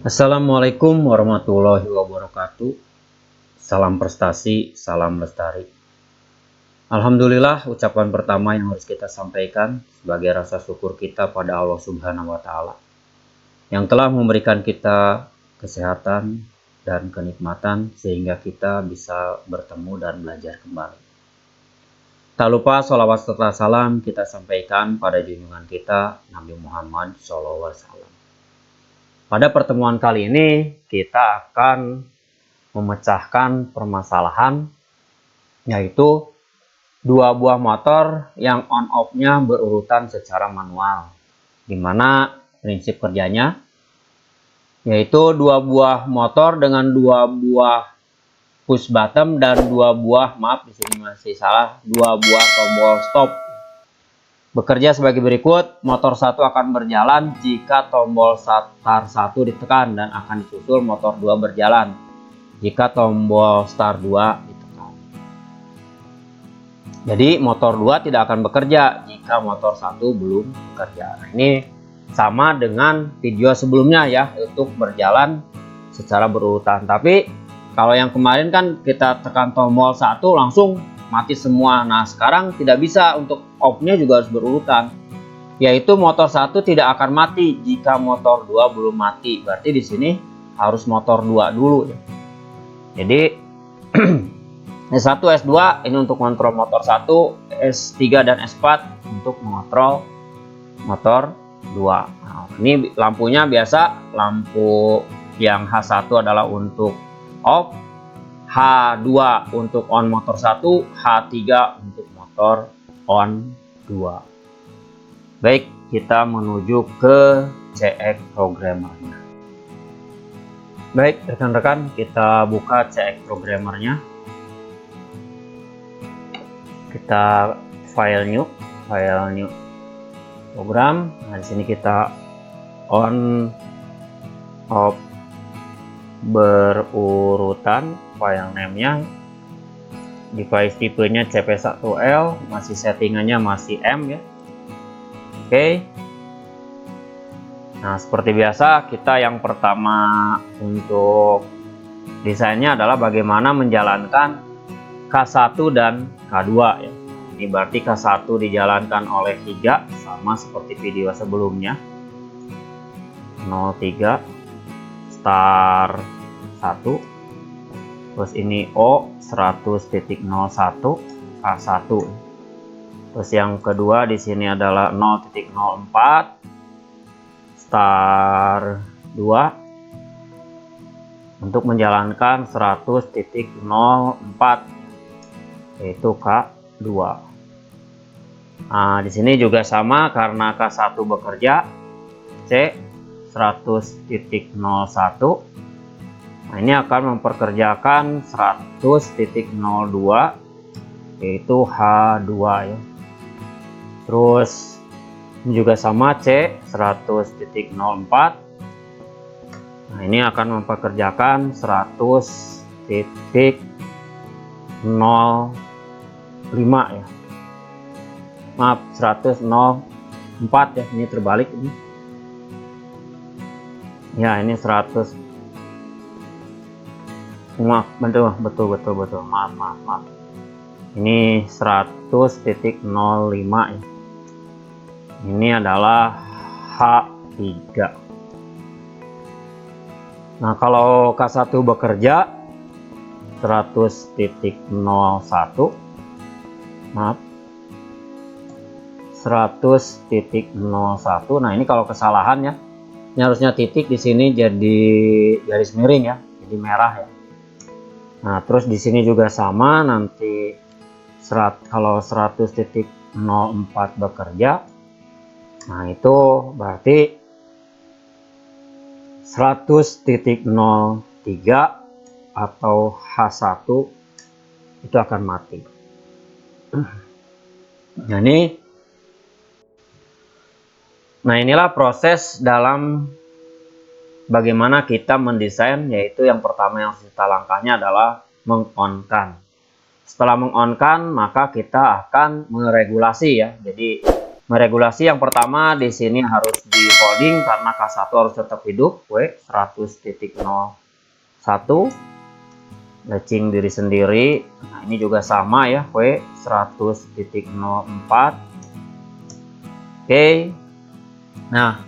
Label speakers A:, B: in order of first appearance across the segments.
A: Assalamualaikum warahmatullahi wabarakatuh. Salam prestasi, salam lestari. Alhamdulillah, ucapan pertama yang harus kita sampaikan sebagai rasa syukur kita pada Allah Subhanahu wa Ta'ala yang telah memberikan kita kesehatan dan kenikmatan sehingga kita bisa bertemu dan belajar kembali. Tak lupa sholawat serta salam kita sampaikan pada junjungan kita Nabi Muhammad SAW. Pada pertemuan kali ini kita akan memecahkan permasalahan yaitu dua buah motor yang on off-nya berurutan secara manual. Di mana prinsip kerjanya yaitu dua buah motor dengan dua buah push button dan dua buah, maaf di sini masih salah, dua buah tombol stop. Bekerja sebagai berikut, motor 1 akan berjalan jika tombol start 1 ditekan dan akan disusul motor 2 berjalan jika tombol start 2 ditekan. Jadi motor 2 tidak akan bekerja jika motor 1 belum bekerja. Nah, ini sama dengan video sebelumnya ya, untuk berjalan secara berurutan. Tapi kalau yang kemarin kan kita tekan tombol 1 langsung mati semua. Nah, sekarang tidak bisa, untuk off-nya juga harus berurutan. Yaitu motor 1 tidak akan mati jika motor 2 belum mati. Berarti di sini harus motor 2 dulu ya. Jadi S1, S2 ini untuk kontrol motor 1, S3 dan S4 untuk mengontrol motor 2. Nah, ini lampunya biasa, lampu yang H1 adalah untuk off, H2 untuk on motor 1, H3 untuk motor on 2. Baik, kita menuju ke CX programmernya. Baik, rekan-rekan, kita buka CX programmernya. Kita file new program. Nah, di sini kita on off berurutan, file name-nya, device tipenya CP1L, masih settingannya masih M ya. Oke. Nah, seperti biasa kita yang pertama untuk desainnya adalah bagaimana menjalankan K1 dan K2 ya. Ini berarti K1 dijalankan oleh 3 sama seperti video sebelumnya. 03 start 1, terus ini O 100.01 K1. Terus yang kedua di sini adalah 0.04 start 2 untuk menjalankan 100.04 yaitu K2. Nah, di sini juga sama karena K1 bekerja, C 100.01. Nah, ini akan memperkerjakan 100.02 yaitu H2 ya. Terus ini juga sama, C 100.04. Nah, ini akan memperkerjakan 100.05 ya. Maaf, 100.04 ya, ini terbalik ini. Ya, ini 100. Maaf, betul. Maaf. Ini 100.05 ya. Ini adalah H3. Nah, kalau K1 bekerja 100.01. Maaf. 100.01. Nah, ini kalau kesalahan ya. Ini harusnya titik, di sini jadi garis miring ya, jadi merah ya. Nah, terus di sini juga sama, nanti kalau 100.04 bekerja, nah itu berarti 100.03 atau H1 itu akan mati. Nah, inilah proses dalam bagaimana kita mendesain, yaitu yang pertama yang kita langkahnya adalah meng-on-kan. Setelah meng-on-kan, maka kita akan meregulasi ya. Jadi Meregulasi yang pertama di sini harus di holding karena K1 harus tetap hidup. W 100.01 matching diri sendiri. Nah, ini juga sama ya, W 100.04. Oke. Nah,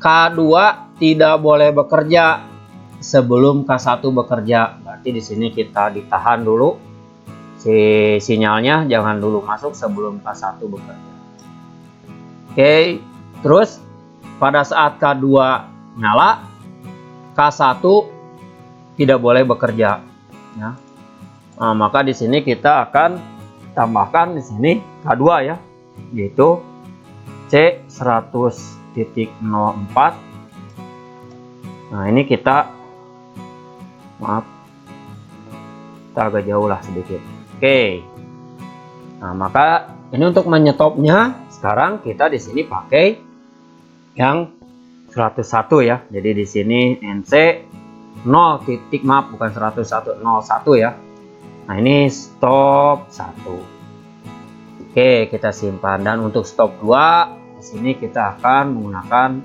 A: K2 tidak boleh bekerja sebelum K1 bekerja. Berarti di sini kita ditahan dulu. Sinyalnya jangan dulu masuk sebelum K1 bekerja. Oke, terus pada saat K2 nyala, K1 tidak boleh bekerja. Ya. Nah, maka di sini kita akan tambahkan di sini K2 ya, yaitu C 100.04. Nah, ini kita agak jauh lah sedikit. Oke. Nah, maka ini untuk menyetopnya sekarang kita di sini pakai yang 101 ya. Jadi di sini NC 0 titik, maaf bukan 101, 01 ya. Nah, ini stop 1. Oke, kita simpan, dan untuk stop 2 di sini kita akan menggunakan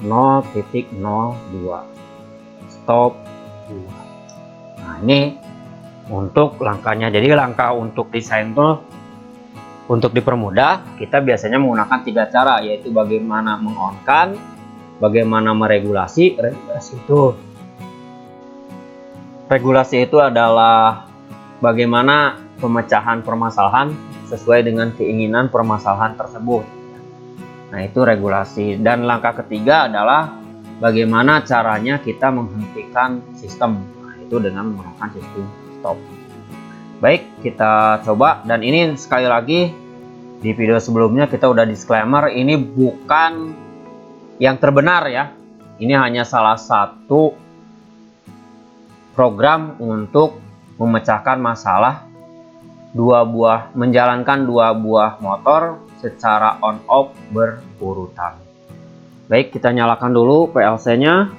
A: 0.02. Stop 2. Nah, ini untuk langkahnya. Jadi langkah untuk desain tuh untuk dipermudah, kita biasanya menggunakan 3 cara, yaitu bagaimana mengonkan, bagaimana meregulasi. Regulasi itu adalah bagaimana pemecahan permasalahan sesuai dengan keinginan permasalahan tersebut. Nah, itu regulasi. Dan langkah ketiga adalah bagaimana caranya kita menghentikan sistem. Nah, itu dengan menggunakan sistem stop. Baik, kita coba. Dan ini sekali lagi di video sebelumnya kita udah disclaimer, ini bukan yang terbenar ya. Ini hanya salah satu program untuk memecahkan masalah menjalankan dua buah motor secara on off berurutan. Baik, kita nyalakan dulu PLC-nya.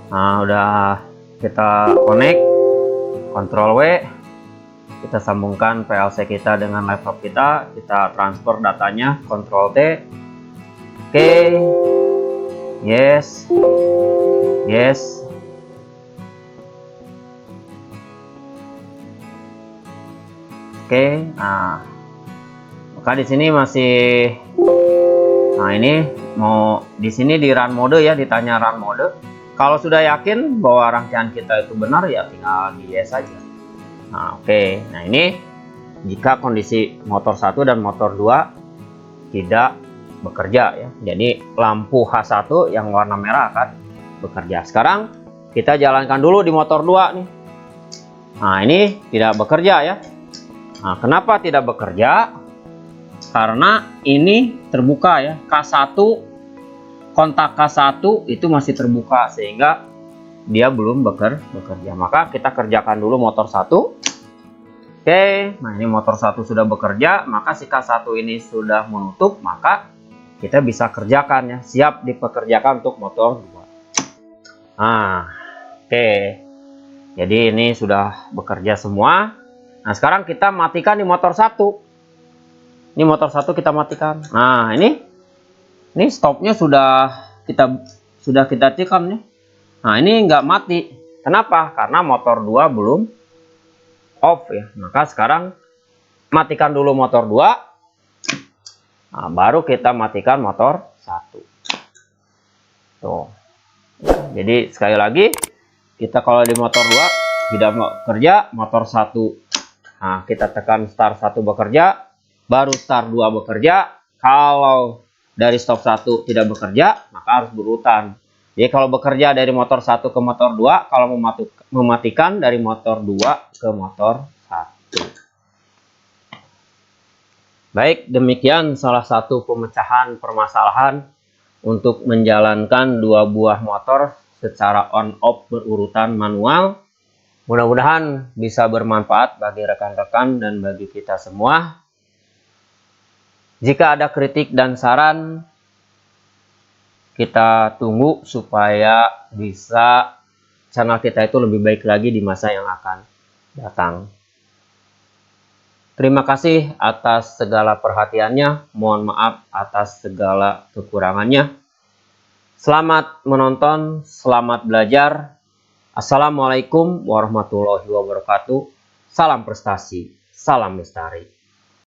A: Nah, udah kita connect, Ctrl W, kita sambungkan PLC kita dengan laptop kita transfer datanya, Ctrl T. Oke. Yes. Yes. Oke. Nah, maka di sini masih, nah ini mau di sini di run mode ya, ditanya run mode. Kalau sudah yakin bahwa rangkaian kita itu benar ya tinggal di yes saja. Nah, oke. Nah, ini jika kondisi motor 1 dan motor 2 tidak bekerja ya. Jadi lampu H1 yang warna merah akan bekerja. Sekarang kita jalankan dulu di motor 2 nih. Nah, ini tidak bekerja ya. Nah, kenapa tidak bekerja? Karena ini terbuka ya. K1, kontak K1 itu masih terbuka sehingga dia belum bekerja. Maka kita kerjakan dulu motor 1. Oke, nah ini motor 1 sudah bekerja, maka si K1 ini sudah menutup, maka kita bisa kerjakan ya, siap dipekerjakan untuk motor 2. Nah, oke. Jadi ini sudah bekerja semua. Nah, sekarang kita matikan di motor 1. Ini motor 1 kita matikan. Nah, ini stopnya sudah kita tekan ya. Nah, ini nggak mati. Kenapa? Karena motor 2 belum off ya. Maka sekarang matikan dulu motor 2. Nah, baru kita matikan motor 1. Tuh. Jadi sekali lagi, kita kalau di motor 2 tidak bekerja, motor 1, nah kita tekan start 1 bekerja, baru start 2 bekerja. Kalau dari stop 1 tidak bekerja, maka harus berurutan. Jadi kalau bekerja dari motor 1 ke motor 2, kalau mematikan dari motor 2 ke motor 1. Baik, demikian salah satu pemecahan permasalahan untuk menjalankan 2 buah motor secara on-off berurutan manual. Mudah-mudahan bisa bermanfaat bagi rekan-rekan dan bagi kita semua. Jika ada kritik dan saran, kita tunggu supaya bisa channel kita itu lebih baik lagi di masa yang akan datang. Terima kasih atas segala perhatiannya. Mohon maaf atas segala kekurangannya. Selamat menonton, selamat belajar. Assalamualaikum warahmatullahi wabarakatuh. Salam prestasi, salam lestari.